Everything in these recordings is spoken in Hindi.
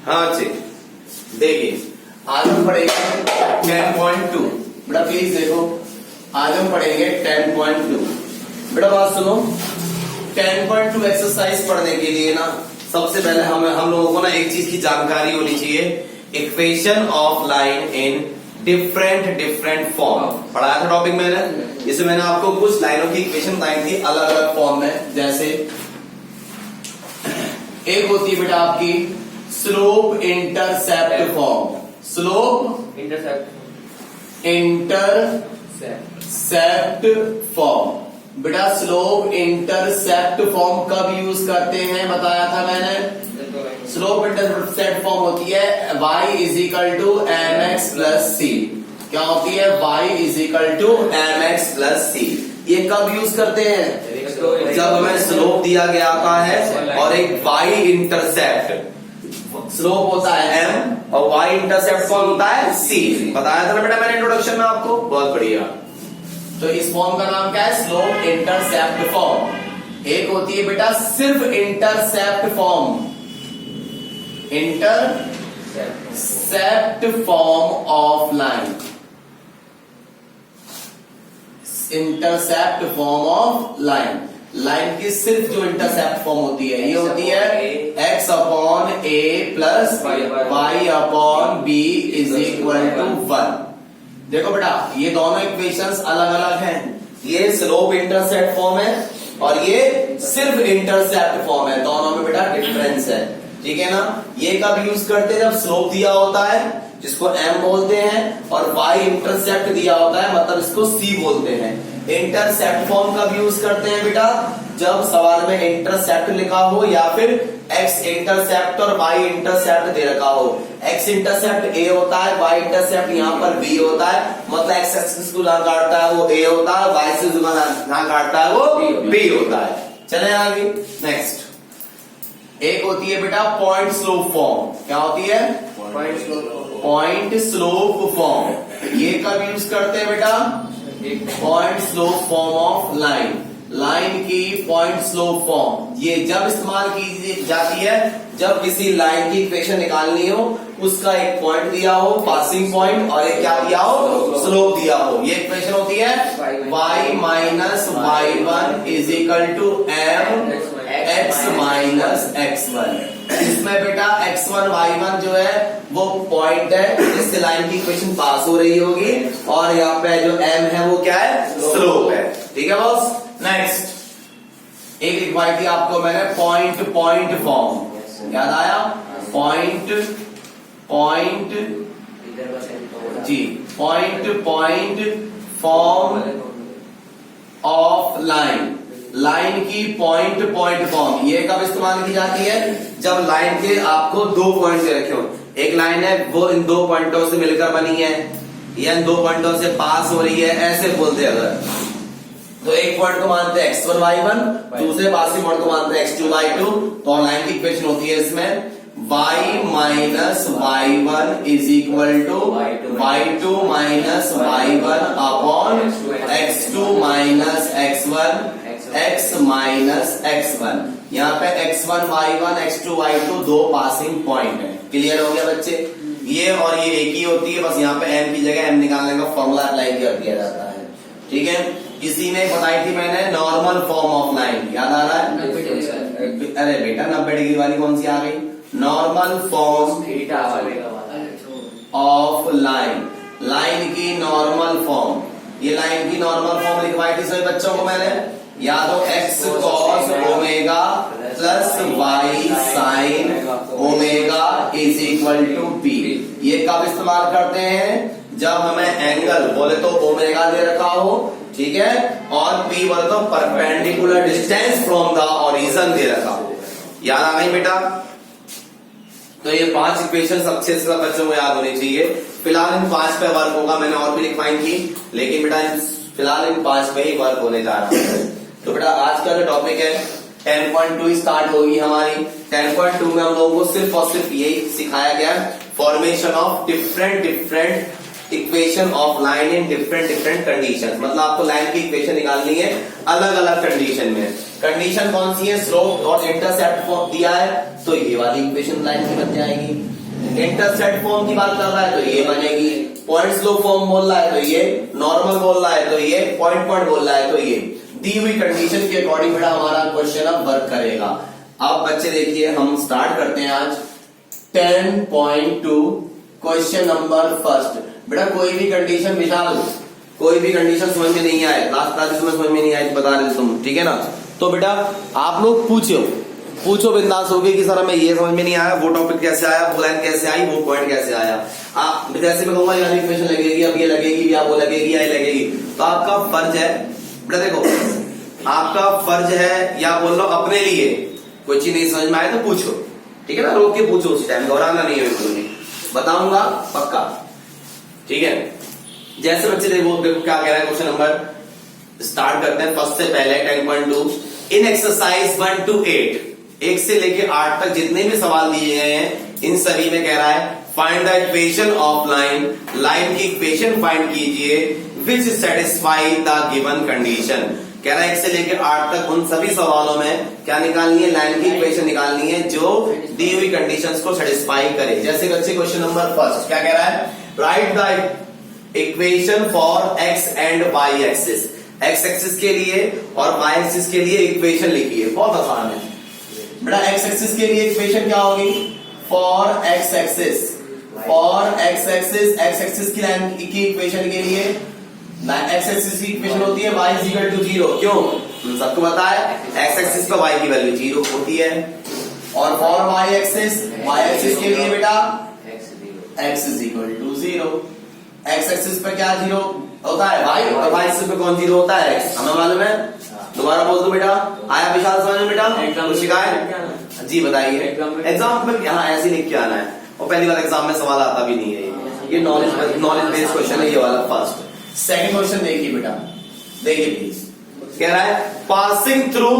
हाँ जी, देखिए आज हम पढ़ेंगे 10.2। बेटा प्लीज देखो, आज हम पढ़ेंगे 10.2। बेटा बात सुनो, 10.2 एक्सरसाइज पढ़ने के लिए ना सबसे पहले हम लोगों को ना एक चीज की जानकारी होनी चाहिए, equation of line in different form. पढ़ाया था टॉपिक मैंने, इसमें मैंने आपको कुछ लाइनों की इक्वेशन बताई थी अलग अलग फॉर्म में। जैसे एक होती है बेटा आपकी slope intercept form, slope intercept form. बेटा स्लोप इंटरसेप्ट फॉर्म कब यूज करते हैं बताया था मैंने। स्लोप इंटरसेप्ट फॉर्म होती है y is equal to m x plus c. क्या होती है? y is equal to m x plus c. ये कब यूज करते हैं? जब हमें स्लोप दिया गया होता है और एक y इंटरसेप्ट, स्लोप होता है m और y इंटरसेप्ट कौन होता है? c। बताया था ना बेटा मैंने इंट्रोडक्शन में आपको, बहुत बढ़िया। तो इस फॉर्म का नाम क्या है? Slope intercept form. एक होती है बेटा सिर्फ intercept form, intercept form of line, intercept form of line. Line की सिर्फ जो इंटरसेप्ट फॉर्म होती है ये होती है x upon a plus y upon b is equal to 1। देखो बेटा ये दोनों इक्वेशंस अलग अलग हैं, ये स्लोप इंटरसेप्ट फॉर्म है और ये सिर्फ इंटरसेप्ट फॉर्म है, दोनों में बेटा डिफरेंस है, ठीक है ना। ये कब यूज करते हैं? जब स्लोप दिया होता है जिसको m बोलते हैं और y इंटरसेप्ट दिया होता है मतलब इसको c बोलते हैं। इंटरसेप्ट फॉर्म कब यूज करते हैं बेटा? जब सवाल में इंटरसेप्ट लिखा हो या फिर x इंटरसेप्ट और y इंटरसेप्ट दे रखा हो। x इंटरसेप्ट a होता है, y इंटरसेप्ट यहाँ पर b होता है, मतलब x एक्सिस को जहां काटता है वो a होता है, y एक्सिस को जहां काटता है वो b होता है। चले आगे नेक्स्ट। एक होती है बेटा पॉइंट स्लोप फॉर्म। क्या होती है? Point slope form. ये कब यूज करते हैं बेटा? Point slope form of line, line की पॉइंट स्लोप फॉर्म। ये जब इस्तेमाल की जाती है जब किसी लाइन की इक्वेशन निकालनी हो, उसका एक पॉइंट दिया हो, पासिंग पॉइंट, और एक क्या दिया हो? स्लोप दिया हो। ये इक्वेशन होती है y minus y1 is equal to m x minus x1। इसमें बेटा x1 y1 जो है वो पॉइंट है जिससे लाइन की इक्वेशन पास हो रही होगी, और यहाँ पे जो m है वो क्या है? स्लोप है, ठीक है बॉस। नेक्स्ट एक लिखवाई थी आपको मैंने पॉइंट फॉर्म, याद आया? पॉइंट जी, point form of line, line की पॉइंट फॉर्म। ये कब इस्तेमाल की जाती है? जब लाइन के आपको दो पॉइंट दे रखे हो, एक लाइन है वो इन दो पॉइंटों से मिलकर बनी है या इन दो पॉइंटों से पास हो रही है, ऐसे बोलते हैं अगर तो एक पॉइंट को मानते हैं x1 y1, दूसरे पासिंग पॉइंट को मानते हैं x2 y2। तो लाइन की इक्वेशन होती है इसमें y minus y1 is equal to y2 minus y1 upon x2 minus x1 x minus x1। यहाँ पे x1 y1 x2 y2 दो पासिंग पॉइंट है। क्लियर हो गया बच्चे? ये और ये एक ही होती है, बस यहाँ पे m की जगह m निकालने का फॉर्मूला अप्लाई कर दिया जाता है, ठीक है। इसी में बताई थी मैंने नॉर्मल फॉर्म ऑफ लाइन, याद आ रहा है? अरे बेटा 90 डिग्री वाली कौन सी आ गई? Normal form of line, line की नॉर्मल फॉर्म। ये लाइन की नॉर्मल फॉर्म लिखवाई थी सभी बच्चों को मैंने, या तो x cos omega plus y sine omega is equal to p। ये कब इस्तेमाल करते हैं? जब हमें एंगल बोले तो ओमेगा दे रखा हो, ठीक है, और p बोले तो perpendicular distance from the origin दे रखा हो। याद आ गई बेटा? तो ये 5 इक्वेशन अच्छे से बच्चों को याद होनी चाहिए। फिलहाल इन 5 पे वर्क होगा, मैंने और भी लिखवाई थी, लेकिन बेटा फिलहाल इन 5 पे ही वर्क होने जा रहा है। तो बेटा आज का जो टॉपिक है 10.2 स्टार्ट होगी हमारी। 10.2 में हम लोगों को सिर्फ और सिर्फ यही सिखाया गया, formation of different equation of line in different condition. मतलब आपको लाइन की इक्वेशन निकालनी है अलग अलग कंडीशन में। कंडीशन कौन सी है? स्लोप और इंटरसेप्ट दिया है तो ये वाली इक्वेशन लाइन की बन जाएगी। इंटरसेप्ट फॉर्म की बात कर रहा है तो ये बनेगी, पॉइंट स्लोप फॉर्म बोल रहा है तो ये, नॉर्मल बोल रहा है तो ये, पॉइंट पॉइंट बोल रहा है तो ये। दी हुई कंडीशन के अकॉर्डिंग बेटा हमारा क्वेश्चन अब वर्क करेगा। अब बच्चे देखिए हम स्टार्ट करते हैं आज 10.2 क्वेश्चन नंबर फर्स्ट। बेटा कोई भी कंडीशन विशाल, कोई भी कंडीशन समझ में नहीं आए, लास्ट क्लास में समझ में नहीं आए तो बता रहे तुम, ठीक है ना। तो बेटा आप लोग पूछो बिंदास हो गए कि सर हमें ये समझ में नहीं आया, वो टॉपिक कैसे आया, वो लाइन कैसे आई, वो पॉइंट कैसे आया। आप जैसे मैं कहूंगा यानी इक्वेशन लगेगी, अब ये लगेगी या वो लगेगी या ये लगेगी, तो आपका फर्ज है बेटा, देखो आपका फर्ज है या बोल लो अपने लिए कोई चीज नहीं समझ में आए तो पूछो, ठीक है ना, रोक के पूछो, उस टाइम घबराना नहीं है, बिल्कुल नहीं, बताऊंगा पक्का, ठीक है। जैसे बच्चे देखो क्या कह रहा है क्वेश्चन नंबर, स्टार्ट करते हैं फर्स्ट से पहले 10.2 इन एक्सरसाइज 1 to 8, 1 से लेके 8 तक जितने भी सवाल दिए गए हैं इन सभी में कह रहा है find the equation of line, line की इक्वेशन फाइंड कीजिए विच सेटिस्फाई द गिवन कंडीशन। कह रहा है 1 से लेके 8 तक उन सभी सवालों में क्या निकालनी है, लाइन की इक्वेशन निकालनी है जो दी हुई कंडीशंस को सेटिस्फाई करे। जैसे बच्चे क्वेश्चन नंबर फर्स्ट क्या कह रहा है, write the equation for x and y axis, x axis के लिए और वाई एक्सिस के लिए इक्वेशन लिखिए। बहुत आसान है बेटा, एक्स एक्सिस के लिए इक्वेशन क्या होगी, for x axis, for x axis, x axis की लाइन की इक्वेशन के लिए एक्स एक्सिस की इक्वेशन होती है y इज इक्वल टू 0, क्यों सबको पता है एक्स एक्सिस पर y की वैल्यू 0 होती है, और फॉर y एक्सिस के लिए बेटा x is equal to 0, x axis पे क्या 0 होता है y, और y एक्सिस पे कौन 0 होता है x, हमें मालूम है। दोबारा बोल दो बेटा, आया विशाल समझ में बेटा, कुछ शिकायत जी बताइए। एग्जाम में यहाँ ऐसे लिख के आना है, और पहली बार एग्जाम में सवाल आता भी नहीं है, ये नॉलेज बेस्ड क्वेश्चन है ये वाला फर्स्ट। सेकंड क्वेश्चन देखिए बेटा, देखिए प्लीज, कह रहा है पासिंग थ्रू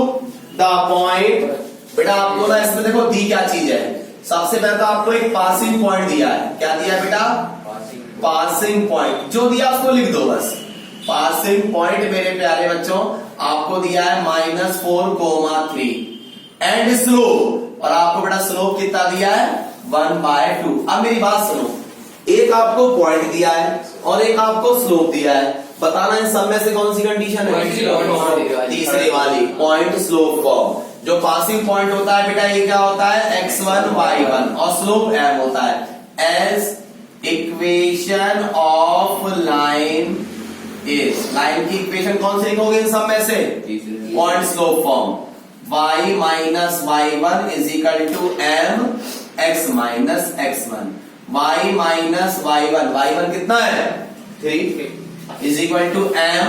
द पॉइंट। बेटा आपको ना इसमें देखो दी क्या चीज है, सबसे पहले तो आपको एक पासिंग पॉइंट दिया है, क्या दिया है बेटा, पासिंग पॉइंट, जो दिया उसको लिख दो बस। पासिंग पॉइंट मेरे प्यारे बच्चों आपको दिया है -4,3 एंड स्लोप, और आपको बेटा स्लोप कितना दिया है 1/2। अब मेरी बात सुनो, एक आपको पॉइंट दिया है और एक आपको स्लोप दिया है, बताना इन सब में से कौन सी कंडीशन है, तीसरी वाली, पॉइंट स्लोप फॉर्म। जो पासिंग पॉइंट होता है बेटा ये क्या होता है x1 y1, और स्लोप m होता है। As equation of line is, line की इक्वेशन कौन सी लिखोगे इन सब में से, point slope form, y minus y1 is equal to m x minus x1, y minus y1 कितना है 3 is equal to m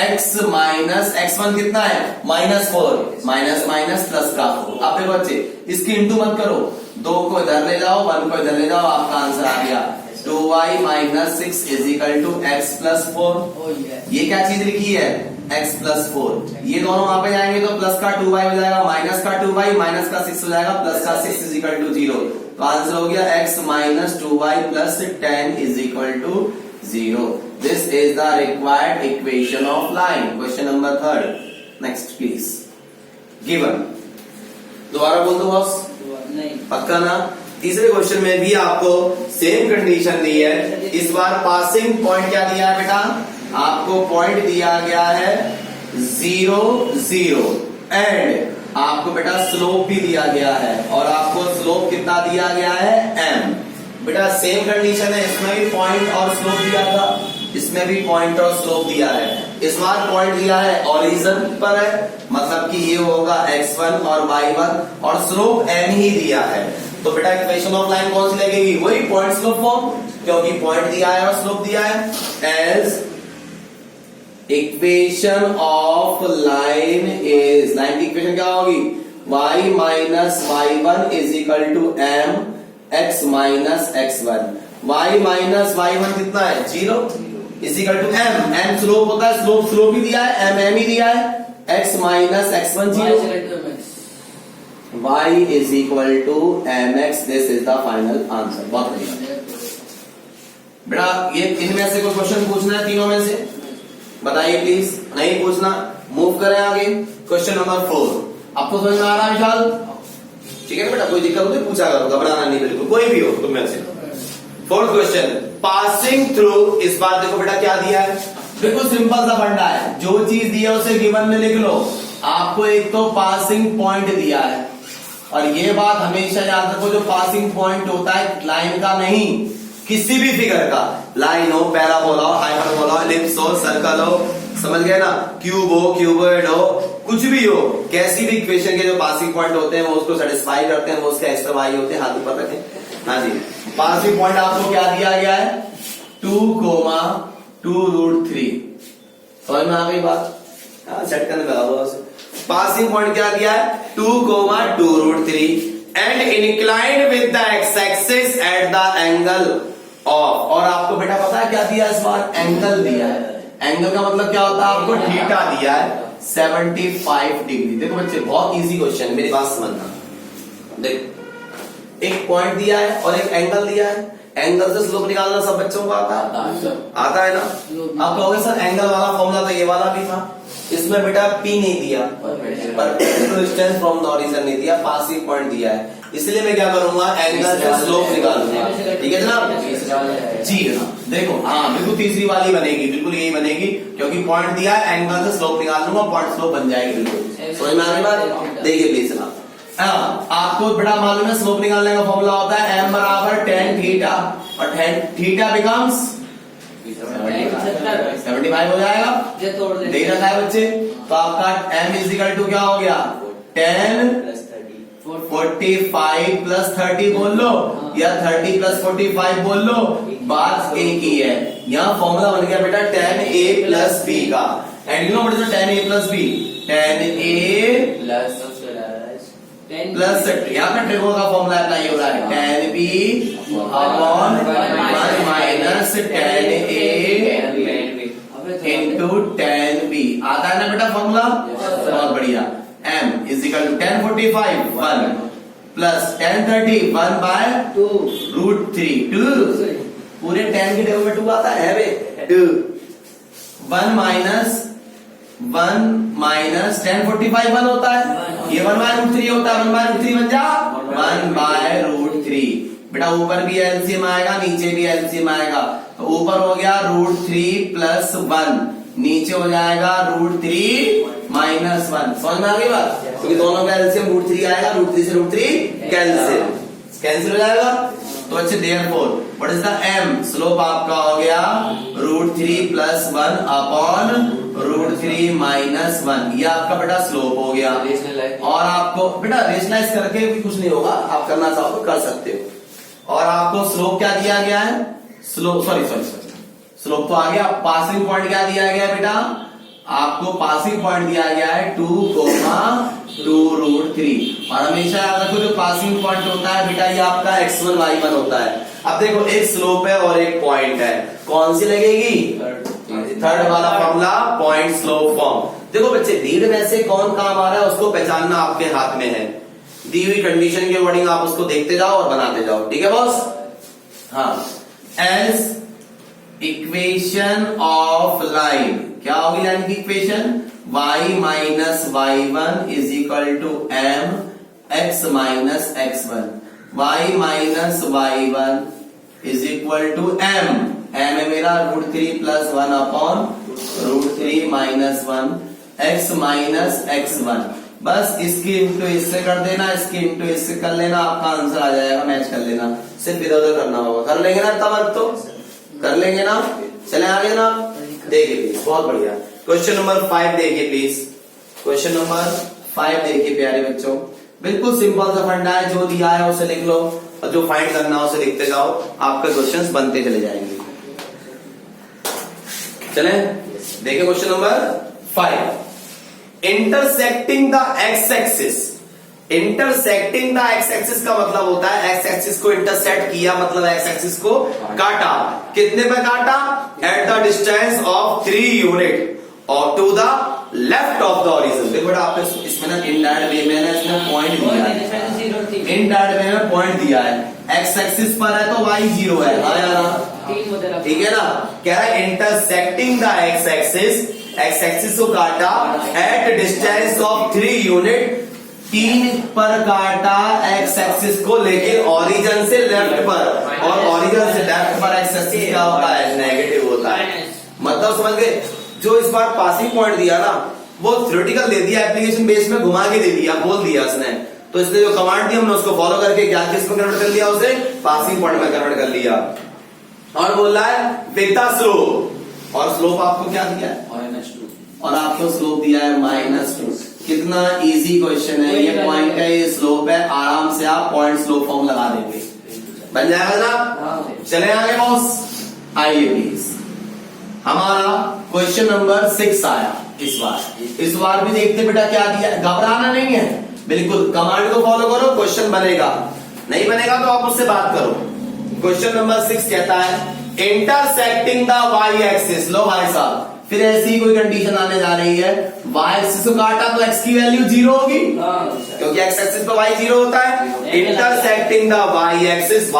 x minus x1 कितना है -4, माइनस माइनस प्लस का 4। अब देखो बच्चे इसकी इंटू मत करो, 2 को इधर ले जाओ 1 को इधर ले जाओ, आपका आंसर आ गया 2y minus 6 is equal to x plus 4। ये क्या चीज लिखी है x प्लस 4, ये दोनों वहां पे जाएंगे तो प्लस का 2y हो जाएगा, माइनस का 2y, माइनस का 6 हो जाएगा, प्लस का 6 इज इक्वल टू 0। तो आंसर हो गया x minus 2y plus 10 is equal to 0। This is the required equation of line. Question number 3 next please, given. दोबारा बोल दो बॉस, पक्का ना। तीसरे क्वेश्चन में भी आपको सेम कंडीशन दी है, इस बार पासिंग पॉइंट क्या दिया है बेटा, आपको पॉइंट दिया गया है 0 0 एंड आपको बेटा स्लोप भी दिया गया है, और आपको स्लोप कितना दिया गया है m। बेटा सेम कंडीशन है, इसमें भी पॉइंट और स्लोप दिया था, इसमें भी पॉइंट और स्लोप दिया है। इस बार पॉइंट दिया है ओरिजिन पर है, मतलब कि ये होगा x1 और y1, और स्लोप m ही दिया है। तो बेटा इक्वेशन ऑफ लाइन कौन सी लगेगी, वही पॉइंट स्लोप फॉर्म, क्योंकि पॉइंट दिया है और स्लोप दिया है। As equation of line is, line की इक्वेशन क्या होगी, y minus y1 is equal to m x minus x1, y minus y1 कितना है 0 is equal to m slope होता है, स्लोप भी दिया है, m ही दिया है, x minus x1 0, y is equal to mx। This is the final answer. बहुत बढ़िया बेटा, ये इनमें से कोई क्वेश्चन पूछना है तीनों में से, बताइए प्लीज। नहीं पूछना, मूव करें आगे। क्वेश्चन नंबर 4 आपको समझ में आ रहा है विशाल, ठीक है ना बेटा, कोई दिक्कत हो तो पूछा करो, घबराना नहीं बिल्कुल, कोई भी हो तुम में से। फोर्थ क्वेश्चन, पासिंग थ्रू, इस बार देखो बेटा क्या दिया है, बिल्कुल सिंपल सा फंडा है, जो चीज दी है उसे गिवन में लिख लो। आपको एक तो पासिंग पॉइंट दिया है, और ये बात हमेशा याद रखो, जो पासिंग पॉइंट होता है लाइन का नहीं, किसी भी फिगर का, लाइन हो, पैराबोला हो, हाइपरबोला हो, एलिप्स हो, सर्कल हो, समझ गए ना, क्यूब हो, क्यूबॉइड हो, कुछ भी हो, कैसी भी इक्वेशन के जो पासिंग पॉइंट होते हैं वो उसको सेटिस्फाई करते हैं, वो उसके एक्स्ट्रा वाई होते हैं, हाथ ऊपर रखें। हाँ जी, पासिंग पॉइंट आपको क्या दिया गया है, 2,2√3। समझ में आ गई बात? हाँ, सेट करने लगा हुआ उसे। पासिंग पॉइंट क्या दिया है, 2,2√3 and inclined with the x axis at the angle of, और आपको बेटा पता है क्या दिया है इस बार, एंगल दिया है। एंगल का मतलब क्या होता है, आपको थीटा दिया है 75 डिग्री। देखो बच्चे बहुत इजी क्वेश्चन, मेरी बात समझना। देख, एक पॉइंट दिया है और एक एंगल दिया है, एंगल से स्लोप निकालना सब बच्चों को आता है, आता है ना। आप कहोगे सर एंगल वाला फॉर्मूला तो ये वाला भी था, इसमें बेटा P नहीं दिया, perpendicular distance from the horizon नहीं दिया, पासिंग पॉइंट दिया है, इसलिए मैं क्या करूंगा, एंगल से स्लोप निकालूंगा। ठीक है जनाब जी हाँ, देखो हाँ बिल्कुल तीसरी वाली बनेगी, बिल्कुल यही बनेगी, क्योंकि पॉइंट दिया है, एंगल से स्लोप निकाल लूंगा, पॉइंट स्लोप बन जाएगी। बिल्कुल समझ में आ रही बात? देखिए प्लीज जनाब, आपको बड़ा मालूम है स्लोप निकालने का फॉर्मूला होता है m बराबर tan थीटा, और थीटा बिकम्स 75 हो जाएगा, दे रखा है बच्चे। तो आपका m इज इक्वल टू क्या हो गया, 10 45 प्लस 30 बोल लो, या 30 प्लस 45 बोल लो, बात एक ही है। यहाँ फॉर्मूला बन गया बेटा tan a प्लस b का, and you know what is tan a plus b, tan a plus यहाँ पे ट्रिगोन का फॉर्मूला अप्लाई हो रहा है, tan b upon 1 minus tan a into tan b। आता है ना बेटा फॉर्मूला? बहुत बढ़िया। m is equal to tan 45 1 प्लस tan 30 1 बाय 2√3 2, पूरे tan की जगह में 2 आता है बे, 2 1 माइनस tan 45 1 होता है, ये 1/√3 होता है, 1/√3 बन जा 1/√3। बेटा ऊपर भी एलसीएम आएगा, नीचे भी एलसीएम आएगा, तो ऊपर हो गया √3 प्लस 1, नीचे हो जाएगा √3 माइनस 1। समझ में आ गई बात? क्योंकि दोनों का एलसीएम √3 आएगा, √3 से √3 कैंसिल हो जाएगा। तो अच्छे therefore what is the m, slope आपका हो गया √3 प्लस 1 अपॉन √3 माइनस 1, ये आपका बेटा स्लोप हो गया। और आपको बेटा रेशनलाइज करके भी कुछ नहीं होगा, आप करना चाहो तो कर सकते हो। और आपको स्लोप क्या दिया गया है, स्लोप सॉरी स्लोप तो आ गया, पासिंग पॉइंट क्या दिया गया है बेटा, आपको पासिंग पॉइंट दिया गया है 2,2√3। और हमेशा याद रखो जो पासिंग पॉइंट होता है बेटा ये आपका x1 y1 होता है। अब देखो एक स्लोप है और एक पॉइंट है, कौन सी लगेगी, थर्ड वाला फॉर्मूला, पॉइंट स्लोप फॉर्म। देखो बच्चे रीड में से कौन काम आ रहा है उसको पहचानना आपके हाथ में है, दी हुई कंडीशन के अकॉर्डिंग आप उसको देखते जाओ और बनाते जाओ। ठीक है बॉस? हाँ, एज इक्वेशन ऑफ लाइन, क्या होगी लाइन की equation, y minus y1 is equal to m x minus x1, y minus y1 is equal to m है मेरा √3 plus 1 upon √3 minus 1 x minus x1। बस इसकी इंटू इससे कर देना, इसकी इंटू इससे कर लेना, आपका आंसर आ जाएगा, मैच कर लेना, सिर्फ इधर उधर करना होगा। कर लेंगे ना इतना वर्क तो कर लेंगे ना, चले आगे ना। देखिए प्लीज, बहुत बढ़िया, क्वेश्चन नंबर 5 देखिए प्लीज, क्वेश्चन नंबर 5 देखिए प्यारे बच्चों, बिल्कुल सिंपल सा फंडा है, जो दिया है उसे लिख लो और जो फाइंड करना है उसे लिखते जाओ, आपके क्वेश्चंस बनते चले जाएंगे। चले देखिए question number 5, intersecting the x axis. Intersecting the x axis का मतलब होता है एक्स एक्सिस को इंटरसेक्ट किया, मतलब एक्स एक्सिस को काटा, कितने पे काटा, at the distance of 3 unit और to the left of the horizon. देखो बेटा आपने इसमें ना इनडायरेक्ट वे में इसमें पॉइंट दिया है, इनडायरेक्ट वे में पॉइंट दिया है, एक्स एक्सिस पर है तो y 0 है, ठीक है ना। कह रहा है intersecting the x axis, x axis को काटा एट डिस्टेंस ऑफ 3 यूनिट 3 पर काटा एक्स एक्सिस को, लेकिन ऑरिजन से लेफ्ट पर, और ऑरिजन से लेफ्ट पर एक्स एक्सिस क्या होता है, नेगेटिव होता है। मतलब समझ गए, जो इस बार पासिंग पॉइंट दिया ना वो थ्योरेटिकल दे दिया, एप्लीकेशन बेस में घुमा के दे दिया, बोल दिया उसने। तो इसलिए जो कमांड थी हमने उसको फॉलो करके क्या किस में कन्वर्ट कर लिया, उसे पासिंग पॉइंट में कन्वर्ट कर लिया। और बोल रहा है विद द स्लोप, और स्लोप आपको क्या दिया है, और आपको स्लोप दिया है -2। कितना इजी क्वेश्चन है, ये पॉइंट है, ये स्लोप है, आराम से आप पॉइंट स्लोप फॉर्म लगा देंगे, बन जाएगा ना। चले आगे बॉस, आइए प्लीज। हमारा क्वेश्चन नंबर 6 आया इस बार भी देखते बेटा क्या दिया, घबराना नहीं है, बिल्कुल कमांड को फॉलो करो, क्वेश्चन बनेगा, नहीं बनेगा तो आप उससे बात करो। क्वेश्चन नंबर 6 कहता है इंटरसेक्टिंग द वाई एक्सिस। लो भाई साहब, फिर ऐसी कोई कंडीशन आने जा रही है, वाई एक्सिस को काटा तो एक्स की वैल्यू 0 होगी, क्योंकि एक्स एक्सिस पर वाई 0 होता है। इंटरसेक्टिंग द वाई एक्सिस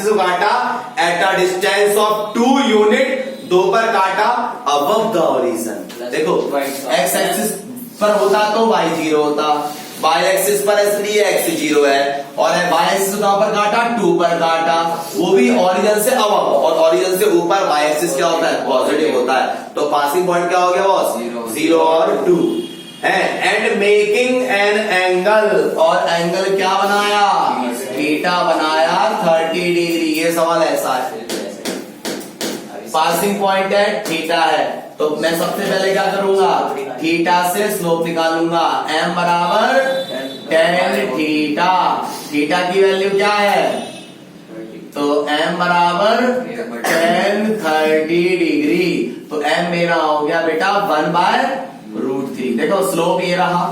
को काटा at a distance of 2 unit, 2 पर काटा अबव द ओरिजिन। देखो एक्स एक्सिस पर होता तो वाई 0 होता, वाई एक्सिस पर इसलिए एक्स 0 है, और वाई एक्सिस कहां पर काटा, 2 पर काटा, वो भी ओरिजिन से अबव, और ओरिजिन से ऊपर वाई एक्सिस क्या होता है, पॉजिटिव होता है। तो पासिंग पॉइंट क्या हो गया बॉस, 0 और 2 है। एंड मेकिंग एन एंगल, और एंगल क्या बनाया, थीटा बनाया 30 डिग्री। ये सवाल ऐसा है, पासिंग पॉइंट है, थीटा है, तो मैं सबसे पहले क्या करूंगा, थीटा से स्लोप निकालूंगा, m बराबर tan थीटा, थीटा की वैल्यू क्या है, तो m बराबर tan 30 डिग्री, तो m मेरा हो गया बेटा 1/√3। देखो स्लोप ये रहा,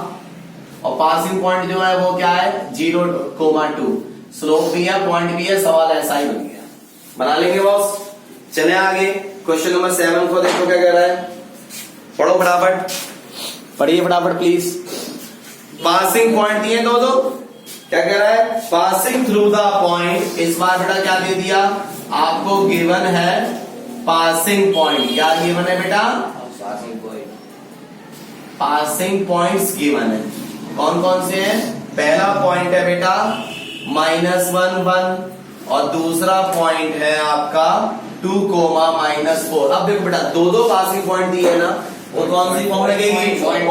और पासिंग पॉइंट जो है वो क्या है, 0,2, स्लोप भी है, पॉइंट भी है, सवाल ऐसा ही बन गया। बना लेंगे बॉस। चले आगे, क्वेश्चन नंबर 7 को देखो क्या कह रहा है, पढ़ो फटाफट, पढ़िए फटाफट प्लीज। पासिंग पॉइंट दिए दो, क्या कह रहा है, पासिंग थ्रू द पॉइंट। इस बार बेटा क्या दे दिया आपको, गिवन है पासिंग पॉइंट। क्या गिवन है बेटा, पासिंग पॉइंट्स गिवन है। कौन कौन से हैं, पहला पॉइंट है बेटा -1 1, और दूसरा पॉइंट है आपका 2, -4। अब देखो बेटा दो पासिंग पॉइंट दिए है ना, वो कौन सी फॉर्म लगेगी, पॉइंट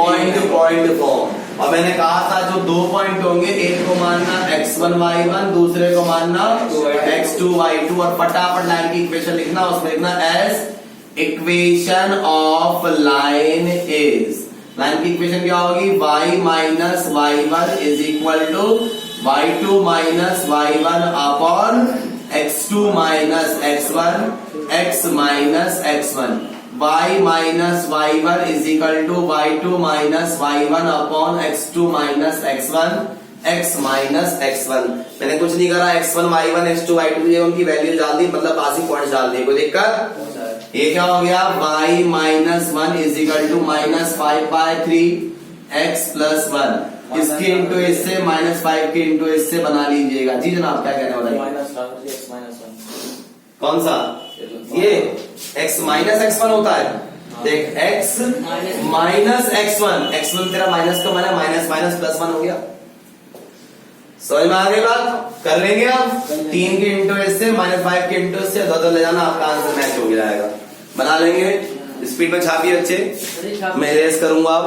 पॉइंट फॉर्म। और मैंने कहा था जो 2 पॉइंट होंगे, एक को मानना x1 y1, दूसरे को मानना x2 y2, और फटाफट लाइन की इक्वेशन लिखना, उसमें लिखना as equation of line is, line की इक्वेशन क्या होगी, y minus y1 is equal to y2 minus y1 upon x2 minus x1 x minus x1, y minus y1 is equal to y2 minus y1 upon x2 minus x1 x minus x1। मैंने कुछ नहीं करा, x1 y1 x2 y2 ये उनकी वैल्यू डाल दी, मतलब पासिंग पॉइंट डाल दिए, कोई दिक्कत। ये क्या हो गया, y minus 1 is equal to -5/3 x plus 1, इसके इंटू इससे -5 के इंटू इससे बना लीजिएगा। जी जनाब क्या कहने वाला, कौन सा, ये x माइनस x1 होता है, देख x माइनस x1 तेरा माइनस का माना माइनस माइनस प्लस 1 हो गया। समझ में आ गई बात, कर लेंगे अब 3 के इंटू इससे -5 के इंटू इससे, दो ले जाना, आपका आंसर मैच हो जाएगा। बना लेंगे, स्पीड में छापिए अच्छे, मैं रेस करूंगा अब।